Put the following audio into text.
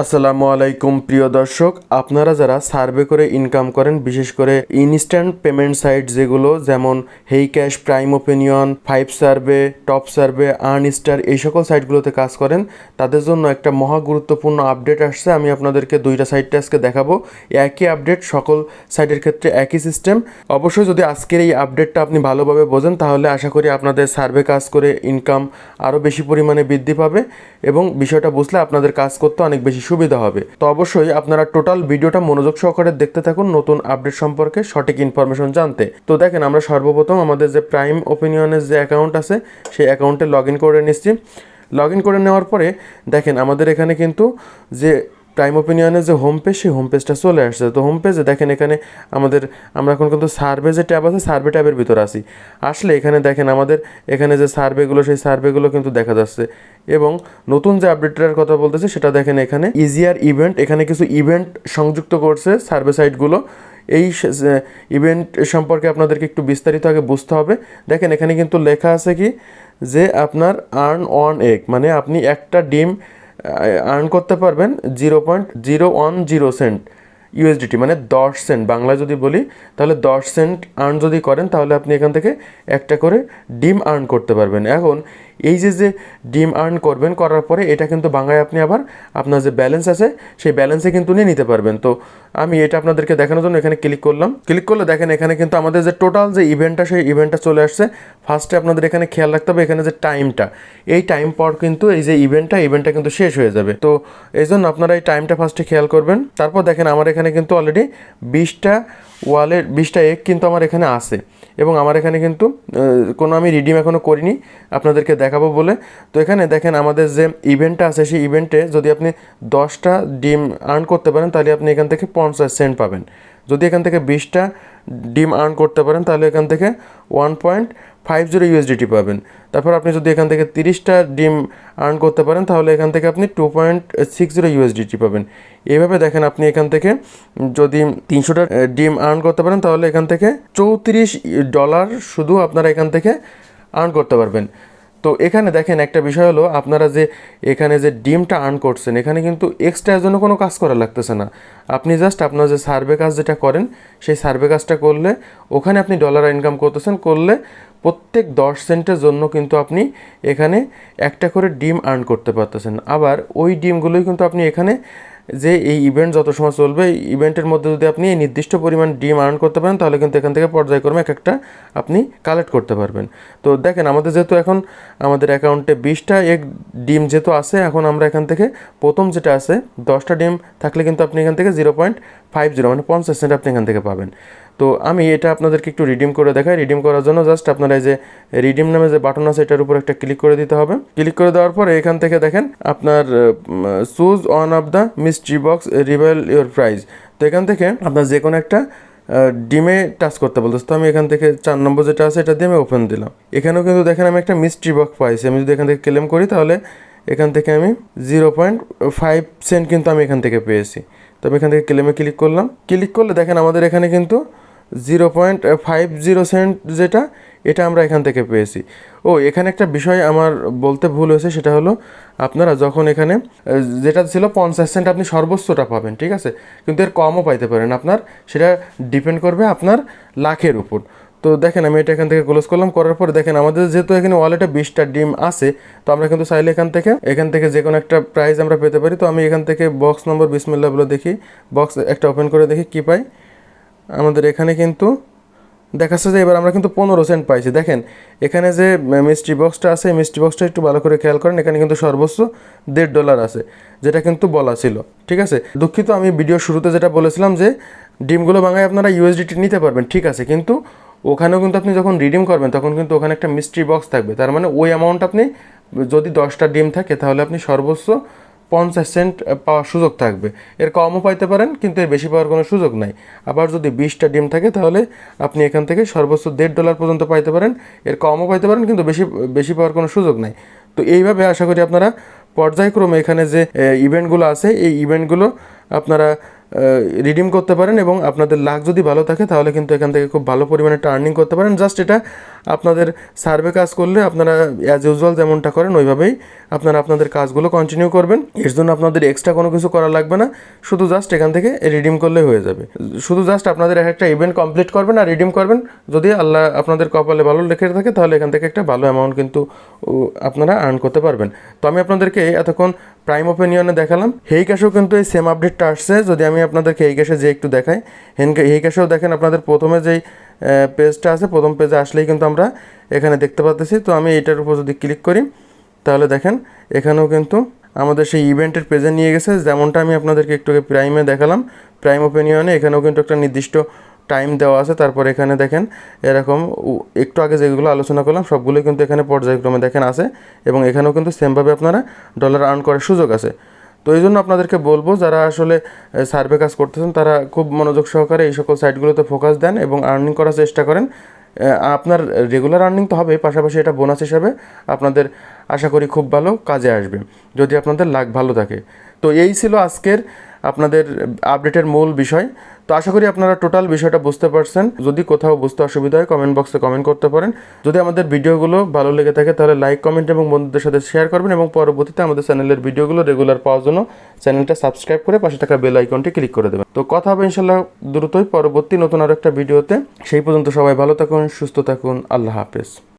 আসসালামু আলাইকুম প্রিয় দর্শক, আপনারা যারা সার্ভে করে ইনকাম করেন, বিশেষ করে ইনস্ট্যান্ট পেমেন্ট সাইট যেগুলো যেমন Hey Cash, Prime Opinion, Five Survey, Top Survey, Earn Star, এই সকল সাইটগুলোতে কাজ করেন, তাদের জন্য একটা মহা গুরুত্বপূর্ণ আপডেট আসছে। আমি আপনাদেরকে দুইটা সাইটটা আজকে দেখাবো। একই আপডেট, সকল সাইটের ক্ষেত্রে একই সিস্টেম। অবশ্যই যদি আজকের এই আপডেটটা আপনি ভালোভাবে বোঝেন তাহলে আশা করি আপনাদের সার্ভে কাজ করে ইনকাম আরও বেশি পরিমাণে বৃদ্ধি পাবে এবং বিষয়টা বুঝলে আপনাদের কাজ করতে অনেক বেশি সুবিধা হবে। তো অবশ্যই আপনারা টোটাল ভিডিওটা মনোযোগ সহকারে দেখতে থাকুন নতুন আপডেট সম্পর্কে সঠিক ইনফরমেশন জানতে। তো দেখেন, আমরা সর্বপ্রথম আমাদের যে প্রাইম ওপিনিয়নের যে অ্যাকাউন্ট আছে সেই অ্যাকাউন্টে লগ ইন করে নিচ্ছি। লগ ইন করে নেওয়ার পরে দেখেন আমাদের এখানে কিন্তু যে প্রাইম ওপিনিয়নের যে হোম পেজ, সেই হোম পেজটা চলে আসছে। তো হোম পেজে দেখেন এখানে আমরা এখন কিন্তু সার্ভে যে ট্যাব আছে, সার্ভে ট্যাবের ভিতরে আসি। আসলে এখানে দেখেন আমাদের এখানে যে সার্ভেগুলো, সেই সার্ভেগুলো কিন্তু দেখা যাচ্ছে এবং নতুন যে আপডেটটার কথা বলতেছে সেটা দেখেন এখানে ইজিয়ার ইভেন্ট, এখানে কিছু ইভেন্ট সংযুক্ত করছে সার্ভে সাইটগুলো। এই ইভেন্ট সম্পর্কে আপনাদেরকে একটু বিস্তারিত আগে বুঝতে হবে। দেখেন এখানে কিন্তু লেখা আছে কি যে আপনার আর্ন অন এগ, মানে আপনি একটা ডিম আর্ন করতে পারবেন 0.010 ইউএসডিটি, মানে 10 সেন্ট। বাংলায় যদি বলি তাহলে 10 সেন্ট আর্ন যদি করেন তাহলে আপনি এখান থেকে একটা করে ডিম আর্ন করতে পারবেন। এখন এই যে ডিম আর্ন করবেন, করার পরে এটা কিন্তু বাংলায় আপনি আবার আপনার যে ব্যালেন্স আছে সেই ব্যালেন্সে কিন্তু নিয়ে নিতে পারবেন। তো আমি এটা আপনাদেরকে দেখানোর জন্য এখানে ক্লিক করলাম। ক্লিক করলে দেখেন এখানে কিন্তু আমাদের যে টোটাল যে ইভেন্টটা, সেই ইভেন্টটা চলে আসছে। ফার্স্টে আপনাদের এখানে খেয়াল রাখতে হবে এখানে যে টাইমটা, এই টাইম পর কিন্তু এই যে ইভেন্টটা কিন্তু শেষ হয়ে যাবে। তো এই জন্য আপনারা এই টাইমটা ফার্স্টে খেয়াল করবেন। তারপর দেখেন আমার এখানে কিন্তু অলরেডি 20টা এগ কিন্তু আমার এখানে আছে এবং আমার এখানে কিন্তু কোনো আমি রিডিম এখনও করিনি, আপনাদেরকে দেখাবো বলে। তো এখানে দেখেন আমাদের যে ইভেন্টটা আছে, সেই ইভেন্টে যদি আপনি 10টা ডিম আর্ন করতে পারেন তাহলে আপনি এখান থেকে 50 সেন্ট পাবেন। যদি এখান থেকে 20টা ডিম আর্ন করতে পারেন তাহলে এখান থেকে 1.50 ইউএসডিটি পাবেন। তারপর আপনি যদি এখান থেকে 30টা ডিম আর্ন করতে পারেন তাহলে এখান থেকে আপনি 2.60 ইউএসডিটি পাবেন। এইভাবে দেখেন আপনি এখান থেকে যদি 300টা ডিম আর্ন করতে পারেন তাহলে এখান থেকে $34 শুধু আপনারা এখান থেকে আর্ন করতে পারবেন। তো এখানে দেখেন একটা বিষয় হলো, আপনারা যে এখানে যে ডিমটা আর্ন করছেন এখানে কিন্তু এক্সট্রা জন্য কোনো কাজ করা লাগতেছে না। আপনি জাস্ট আপনার যে সার্ভে কাজ যেটা করেন সেই সার্ভে কাজটা করলে ওখানে আপনি ডলার ইনকাম করতেছেন, করলে প্রত্যেক 10 সেন্টের জন্য কিন্তু আপনি এখানে একটা করে ডিম আর্ন করতে পারতেছেন। আবার ওই ডিমগুলোই কিন্তু আপনি এখানে যে এই ইভেন্ট যত সময় চলবে, এই ইভেন্টের মধ্যে যদি আপনি এই নির্দিষ্ট পরিমাণ ডিম আর্ন করতে পারেন তাহলে কিন্তু এখান থেকে পর্যায়ক্রমে এক একটা আপনি কালেক্ট করতে পারবেন। তো দেখেন আমাদের যেহেতু এখন আমাদের অ্যাকাউন্টে 20টা এক ডিম যেহেতু আছে, এখন আমরা এখান থেকে প্রথম যেটা আছে 10টা ডিম থাকলে কিন্তু আপনি এখান থেকে 0.50 মানে 50 সেন্ট আপনি এখান থেকে পাবেন। তো আমি এটা আপনাদেরকে একটু রিডিম করে দেখাই। রিডিম করার জন্য জাস্ট আপনারা এই যে রিডিম নামে যে বাটন আছে এটার উপর একটা ক্লিক করে দিতে হবে। ক্লিক করে দেওয়ার পরে এখান থেকে দেখেন আপনার choose one of the mystery box, reveal your price. তো এখান থেকে আপনার যে কোনো একটা ডিমে টাচ করতে বলতেছে। তো আমি এখান থেকে 4 নম্বর যেটা আছে এটা দিয়ে আমি ওপেন দিলাম। এখানেও কিন্তু দেখেন আমি একটা মিস্ট্রি বক্স পাইছি। আমি যদি এখান থেকে ক্লেম করি তাহলে এখান থেকে আমি 0.5 সেন্ট কিন্তু আমি এখান থেকে পেয়েছি। তো আমি এখান থেকে ক্লেমে ক্লিক করলাম। ক্লিক করলে দেখেন আমাদের এখানে কিন্তু 0.50 সেন্ট যেটা, এটা আমরা এখান থেকে পেয়েছি। এখানে একটা বিষয় আমার বলতে ভুল হয়েছে, সেটা হলো আপনারা যখন এখানে যেটা ছিল 50 সেন্ট আপনি সর্বোচ্চটা পাবেন, ঠিক আছে, কিন্তু এর কমও পাইতে পারেন। আপনার সেটা ডিপেন্ড করবে আপনার লাখের উপর। তো দেখেন আমি এটা এখান থেকে ক্লোজ করলাম। করার পরে দেখেন আমাদের যেহেতু এখানে ওয়ালেটে 20টা ডিম আছে, তো আমরা কিন্তু চাইলে এখান থেকে যে কোনো একটা প্রাইস আমরা পেতে পারি। তো আমি এখান থেকে বক্স নম্বর বিসমিল্লাহ বলে দেখি, বক্স একটা ওপেন করে দেখি কী পাই। আমাদের এখানে কিন্তু দেখাচ্ছে যে এবার আমরা কিন্তু 15 সেন্ট পাইছি। দেখেন এখানে যে মিস্ট্রি বক্সটা আছে, এই মিস্ট্রি বক্সটা একটু ভালো করে খেয়াল করেন, এখানে কিন্তু সর্বোচ্চ $1.50 আছে, যেটা কিন্তু বলা ছিল, ঠিক আছে। দুঃখিত, আমি ভিডিও শুরুতে যেটা বলেছিলাম যে ডিমগুলো ভাঙায় আপনারা ইউএসডিটি নিতে পারবেন, ঠিক আছে, কিন্তু ওখানেও কিন্তু আপনি যখন রিডিম করবেন তখন কিন্তু ওখানে একটা মিস্ট্রি বক্স থাকবে। তার মানে ওই অ্যামাউন্ট আপনি যদি 10টা ডিম থাকে তাহলে আপনি সর্বোচ্চ 50 সেন্ট পাওয়ার সুযোগ থাকবে। এর কমও পাইতে পারেন কিন্তু এর বেশি পাওয়ার কোনো সুযোগ নাই। আবার যদি 20টা ডিম থাকে তাহলে আপনি এখান থেকে সর্বোচ্চ $1.50 পর্যন্ত পাইতে পারেন। এর কমও পাইতে পারেন কিন্তু বেশি পাওয়ার কোনো সুযোগ নাই। তো এইভাবে আশা করি আপনারা পর্যায়ক্রমে এখানে যে ইভেন্টগুলো আছে এই ইভেন্টগুলো আপনারা রিডিম করতে পারেন এবং আপনাদের লাক যদি ভালো থাকে তাহলে কিন্তু এখান থেকে খুব ভালো পরিমাণে একটা আর্নিং করতে পারেন। জাস্ট এটা আপনাদের সার্ভে কাজ করলে আপনারা অ্যাজ ইউজুয়াল যেমনটা করেন ওইভাবেই আপনারা আপনাদের কাজগুলো কন্টিনিউ করবেন। এর জন্য আপনাদের এক্সট্রা কোনো কিছু করা লাগবে না, শুধু জাস্ট এখান থেকে রিডিম করলে হয়ে যাবে। শুধু জাস্ট আপনাদের একটা ইভেন্ট কমপ্লিট করবেন আর রিডিম করবেন। যদি আল্লাহ আপনাদের কপালে ভালো লেখে থাকে তাহলে এখান থেকে একটা ভালো অ্যামাউন্ট কিন্তু আপনারা আর্ন করতে পারবেন। তো আমি আপনাদেরকে এতক্ষণ প্রাইম ওপিনিয়নে দেখালাম। হেই ক্যাশেও কিন্তু এই সেম আপডেটটা আসছে। যদি আমি আপনাদেরকে এই ক্যাশে যে একটু দেখাই, হেই ক্যাশেও দেখেন আপনাদের প্রথমে যেই পেজটা আছে, প্রথম পেজে আসলেই কিন্তু আমরা এখানে দেখতে পাচ্ছি। তো আমি এটার উপর যদি ক্লিক করি তাহলে দেখেন এখানেও কিন্তু আমাদের সেই ইভেন্টের পেজে নিয়ে গেছে, যেমনটা আমি আপনাদেরকে একটু প্রাইমে দেখালাম। প্রাইম ওপিনিয়নে এখানেও কিন্তু একটা নির্দিষ্ট টাইম দেওয়া আছে। তারপর এখানে দেখেন এরকম একটু আগে যেগুলো আলোচনা করলাম সবগুলোই কিন্তু এখানে পর্যায়ক্রমে দেখেন আছে, এবং এখানেও কিন্তু সেমভাবে আপনারা ডলার আর্ন করার সুযোগ আছে। তো এই জন্য আপনাদেরকে বলবো, যারা আসলে সার্ভে কাজ করতেছেন তারা খুব মনোযোগ সহকারে এই সকল সাইটগুলোতে ফোকাস দেন এবং আর্নিং করার চেষ্টা করেন। আপনার রেগুলার আর্নিং তো হবেই, পাশাপাশি এটা বোনাস হিসাবে আপনাদের আশা করি খুব ভালো কাজে আসবে যদি আপনাদের লাক ভালো থাকে। তো এই ছিল আজকের আপনাদের আপডেটের মূল বিষয়। তো আশা করি আপনারা টোটাল বিষয়টা বুঝতে পারছেন। যদি কোথাও বুঝতে অসুবিধা হয় কমেন্ট বক্সে কমেন্ট করতে পারেন। যদি আমাদের ভিডিওগুলো ভালো লেগে থাকে তাহলে লাইক, কমেন্ট এবং বন্ধুদের সাথে শেয়ার করবেন, এবং পরবর্তীতে আমাদের চ্যানেলের ভিডিওগুলো রেগুলার পাওয়ার জন্য চ্যানেলটা সাবস্ক্রাইব করে পাশে থাকা বেল আইকনটি ক্লিক করে দেবেন। তো কথা হবে ইনশাল্লাহ দ্রুতই পরবর্তী নতুন আরও একটা ভিডিওতে। সেই পর্যন্ত সবাই ভালো থাকুন, সুস্থ থাকুন। আল্লাহ হাফেজ।